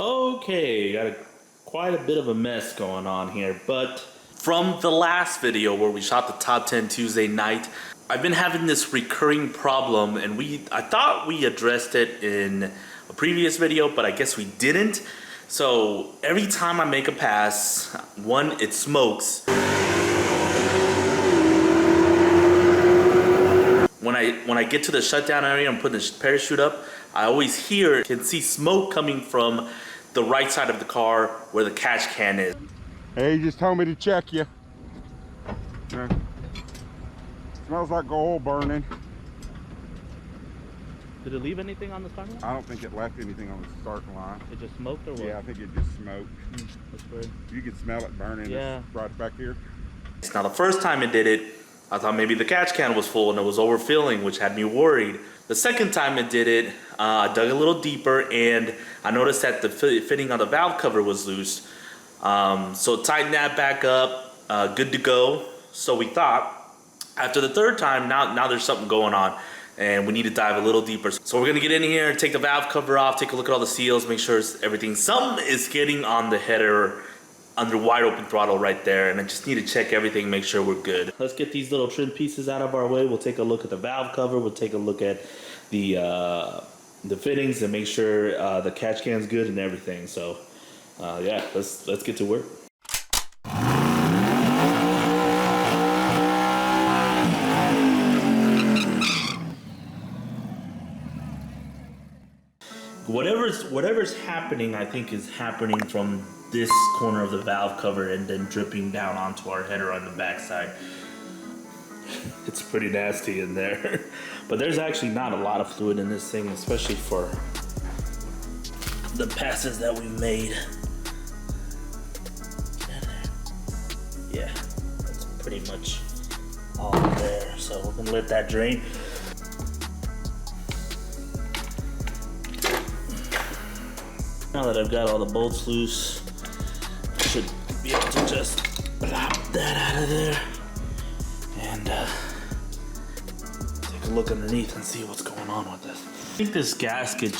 Okay, got quite a bit of a mess going on here, but from the last video where we shot the top 10 Tuesday night, I've been having this recurring problem, and I thought we addressed it in a previous video, but I guess we didn't. So every time I make a pass, one, it smokes. When I get to the shutdown area and put the parachute up, I always can see smoke coming from the right side of the car where the catch can is. Hey, he just told me to check you. Smells like gold burning. Did it leave anything on the starting line? I don't think it left anything on the starting line. It just smoked or what? Yeah, I think it just smoked. That's weird. You can smell it burning. Yeah. It's right back here. Now the first time it did it, I thought maybe the catch can was full and it was overfilling, which had me worried. The second time it did it, I dug a little deeper and I noticed that the fitting on the valve cover was loose. So tighten that back up, good to go. So we thought, after the third time, now there's something going on and we need to dive a little deeper. So we're gonna get in here, take the valve cover off, take a look at all the seals, make sure something is getting on the header under wide open throttle right there, and I just need to check everything, make sure we're good. Let's get these little trim pieces out of our way. We'll take a look at the valve cover, we'll take a look at the fittings and make sure the catch can's good and everything. So yeah, let's get to work. Whatever's happening, I think is happening from this corner of the valve cover and then dripping down onto our header on the backside. It's pretty nasty in there. But there's actually not a lot of fluid in this thing, especially for the passes that we've made. Yeah, that's pretty much all there. So we're gonna let that drain. Now that I've got all the bolts loose, I should be able to just plop that out of there and take a look underneath and see what's going on with this. I think this gasket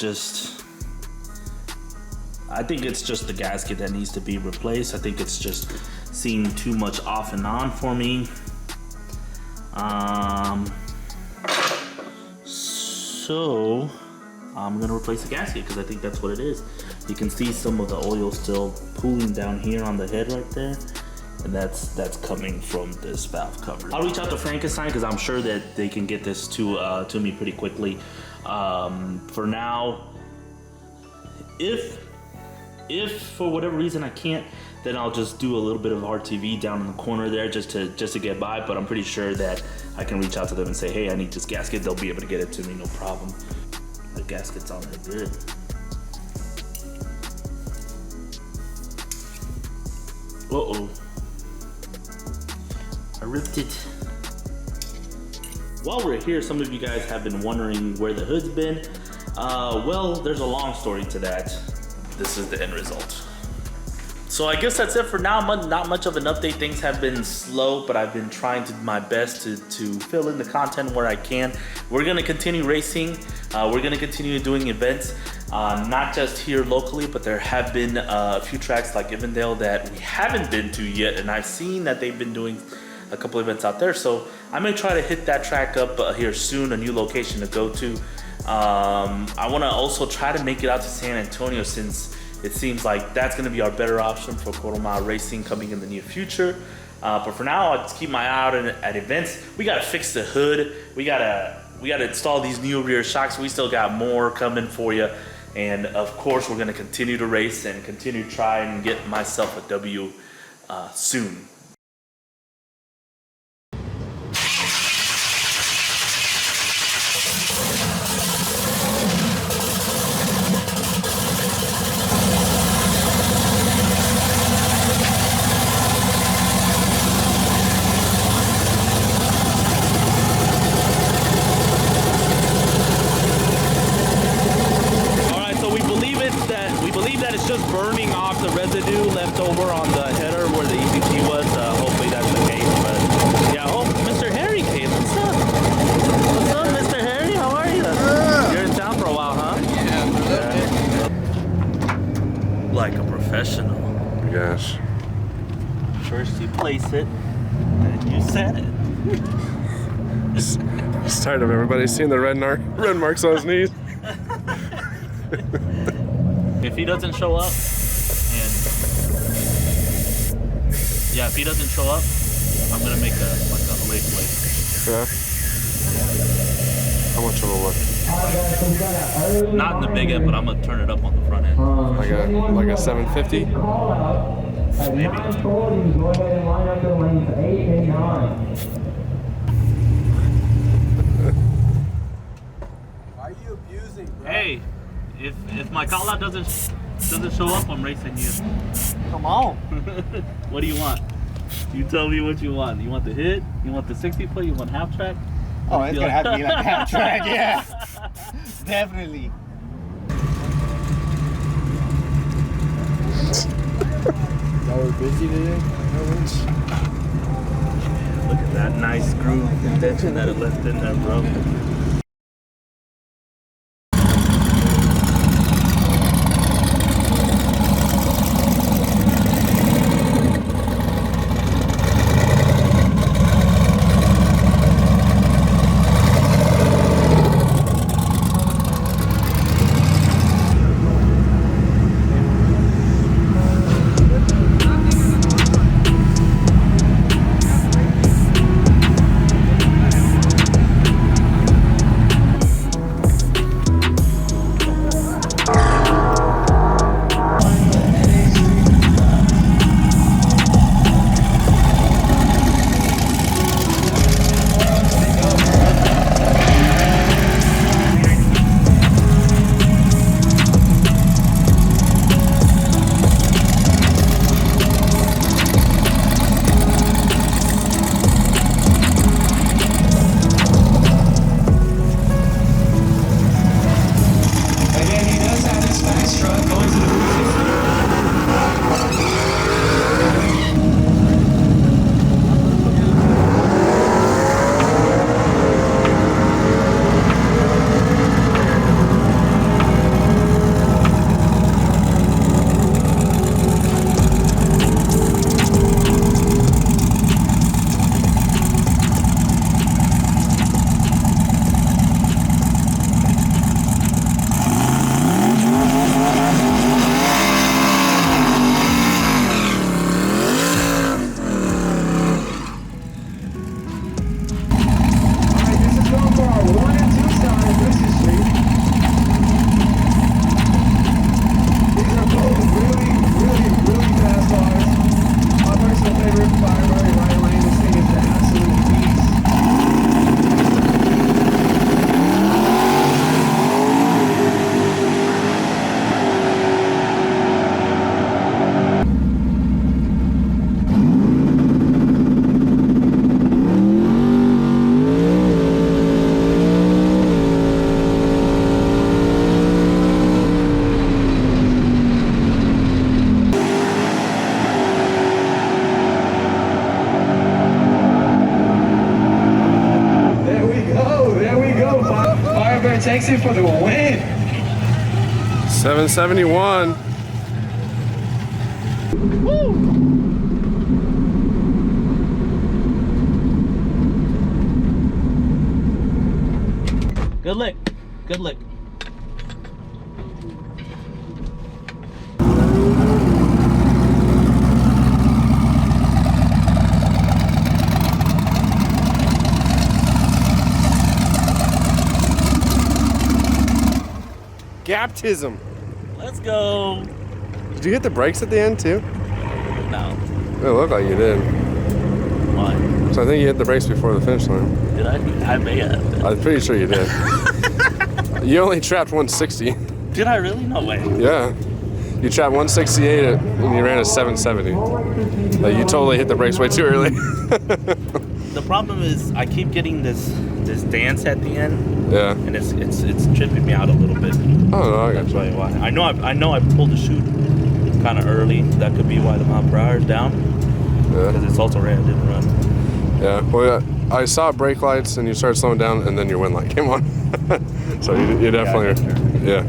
I think it's just the gasket that needs to be replaced. I think it's just seeing too much off and on for me. So I'm gonna replace the gasket because I think that's what it is. You can see some of the oil still pooling down here on the head right there, and that's coming from this valve cover. I'll reach out to Frankenstein because I'm sure that they can get this to me pretty quickly. For now, if for whatever reason I can't, then I'll just do a little bit of RTV down in the corner there just to get by. But I'm pretty sure that I can reach out to them and say, hey, I need this gasket. They'll be able to get it to me, no problem. The gasket's on there good. Uh-oh. I ripped it. While we're here, some of you guys have been wondering where the hood's been. Well, there's a long story to that. This is the end result. So I guess that's it for now. Not much of an update. Things have been slow, but I've been trying to my best to fill in the content where I can. We're gonna continue racing. We're gonna continue doing events, not just here locally, but there have been a few tracks like Avondale that we haven't been to yet, and I've seen that they've been doing a couple events out there. So I'm gonna try to hit that track up here soon, a new location to go to. I wanna also try to make it out to San Antonio, since it seems like that's gonna be our better option for quarter mile racing coming in the near future. But for now, I'll just keep my eye out at events. We gotta fix the hood. We gotta install these new rear shocks. We still got more coming for you. And of course, we're gonna continue to race and continue to try and get myself a W soon. Over on the header where the ECT was. Hopefully that's the case. But yeah, oh, Mr. Harry came. What's up? What's up, Mr. Harry? How are you? You're in town for a while, huh? Yeah. like a professional. Oh my gosh. First you place it, then you set it. Just tired of everybody seeing the red marks on his knees. If he doesn't show up, and yeah, if he doesn't show up, I'm gonna make a lake lake. Yeah. How much of a look? Not in the big end, but I'm gonna turn it up on the front end. Like a 750? Maybe. Why are you abusing, bro? Hey, if my call out doesn't show up, I'm racing you. Come on. What do you want? You tell me what you want. You want the hit? You want the 60 play? You want half track? Oh, it's gonna have to be like half track, yeah. Definitely. Y'all were busy today? Look at that nice groove indentation that it left in there, bro. Takes it for the win. 771. Woo! Good lick. Good lick. Gaptism. Let's go. Did you hit the brakes at the end too? No. It looked like you did. Why? So I think you hit the brakes before the finish line. Did I? I may have. I'm pretty sure you did. You only trapped 160. Did I really? No way. Yeah. You trapped 168 and you ran a 770. Like you totally hit the brakes way too early. The problem is I keep getting this dance at the end. Yeah. And it's tripping me out a little bit. Oh no, I got That's you. probably why. I know I pulled the chute kind of early. That could be why the mile per hour is down. Yeah. Because it's also ran, didn't run. Yeah. Well, I saw brake lights and you started slowing down and then your wind light came on. So you definitely, yeah.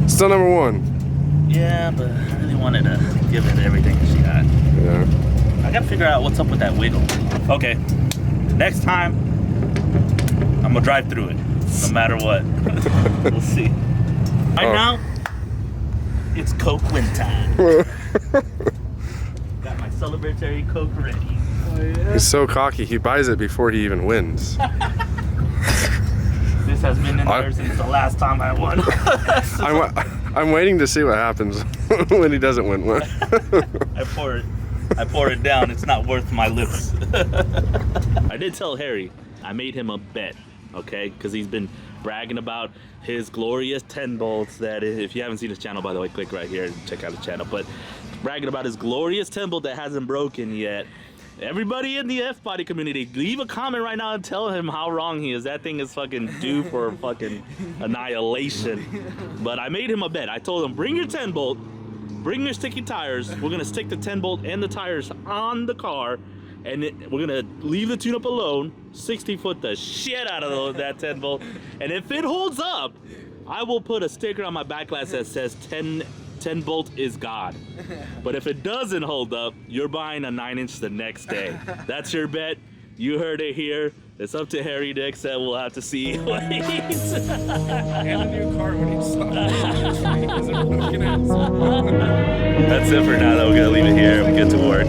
Still number one. Yeah, but I really wanted to give it everything she got. Yeah. I gotta figure out what's up with that wiggle. Okay, next time I'm gonna drive through it, no matter what. We'll see. Right now, it's Coke win time. Got my celebratory Coke ready. He's so cocky, he buys it before he even wins. This has been in there since the last time I won. I'm waiting to see what happens when he doesn't win one. I pour it down. It's not worth my lips. I did tell Harry I made him a bet, okay? Because he's been bragging about his glorious 10 bolts. That if you haven't seen his channel, by the way, click right here and check out his channel. But bragging about his glorious 10 bolt that hasn't broken yet. Everybody in the F-body community, leave a comment right now and tell him how wrong he is. That thing is fucking due for fucking annihilation. But I made him a bet. I told him, bring your 10 bolt, bring your sticky tires. We're gonna stick the 10 bolt and the tires on the car, and we're gonna leave the tune-up alone, 60-foot the shit out of that 10 bolt. And if it holds up, I will put a sticker on my back glass that says 10 bolt is God. But if it doesn't hold up, you're buying a 9-inch the next day. That's your bet. You heard it here. It's up to Harry to accept. We'll have to see. And a new car when he stops. That's it for now, though. We're gonna leave it here and get to work.